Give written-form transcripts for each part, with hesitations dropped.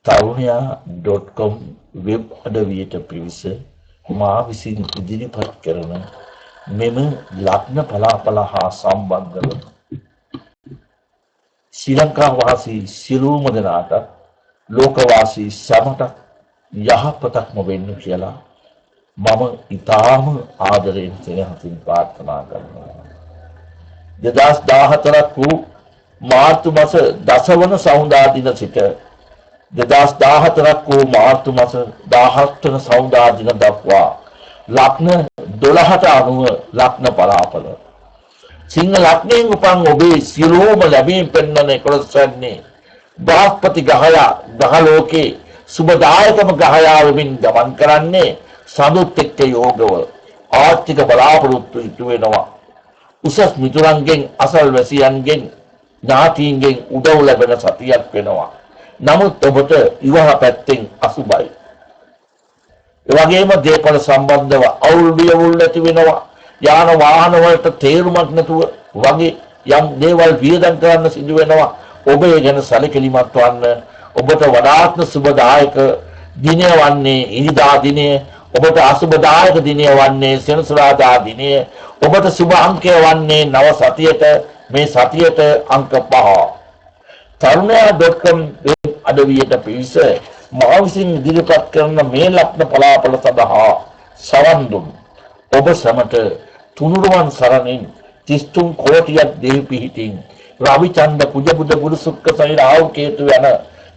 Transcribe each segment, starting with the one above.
තරුණයා.com web අඩවියට පිවිස මා විසින් ඉදිරිපත් කරන මෙම ලග්න පලාපල හා සම්බන්ධ වන ශ්‍රී ලංකා වාසී සියලුම දෙනාට ලෝකවාසී සැමට යහපතක්ම වෙන්න කියලා මම ඊටාම ආදරයෙන් සෙනෙහසින් ප්‍රාර්ථනා කරනවා. 2014 වූ මාර්තු මාස 10 වන සවුන්දා දින සිට 2014 වූ මාර්තු මාස 17 වන සවුන්දා දින දක්වා ලග්න 12ට අනුව ලග්න පලාපල සිංහ ලග්නයෙන් උපන් ඔබේ සියලුම ලැබීම් පෙන්වන 11 වෙනි බ්‍රහස්පති ග්‍රහ ලෝකේ සුබදායකම ග්‍රහයා වෙමින් ගමන් කරන්නේ සඳුත් එක්ක යෝගව ආර්ථික බලාපොරොත්තු ඉටු වෙනවා. උසස් මිතුරන්ගෙන් අසල්වැසියන්ගෙන් ඥාතීන්ගෙන් උදව් ලැබෙන සතියක් වෙනවා. නමුත් ඔබට විවාහ පැත්තෙන් අසුබයි. ඒ වගේම දේපල සම්බන්ධව අවුල් වියවුල් ඇති වෙනවා. යාන වාහන වලට තේරුමක් නැතුව වගේ යම් දේවල් වියදම් කරන්න සිදු වෙනවා. ඔබ ඒ ගැන සැලකිලිමත් වන්න. ඔබට වඩාත්ම සුබදායක දිනය වන්නේ ඉරිදා දිනය. ඔබට අසුබදායක දිනය වන්නේ සෙනසුරාදා දිනය. ඔබට සුබ අංකය වන්නේ නව සතියට මේ සතියට අංක 5. තරුණයා.com වෙබ් අඩවියට පිවිස මා විසින් ඉදිරිපත් කරන මේ ලග්න පලාපල සඳහා සවන් දුන් ඔබ සමට තුනුරුවන් සරණින් 33 කෝටියක් දෙවි පිහිටින් රවිචන්ද පුජබුද ගුරු සුක්ක සහිත රාහු කේතු යන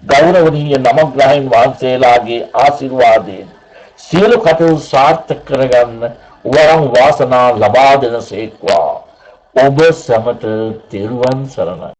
ගෞරවනීය නවග්‍රහයන් වහන්සේලාගේ ආශිර්වාදයෙන් සියලු කටයුතු සාර්ථක කරගන්න වරම් වාසනා ලබා දෙන සේක්වා. ඔබ සමට තෙරුවන් සරණයි.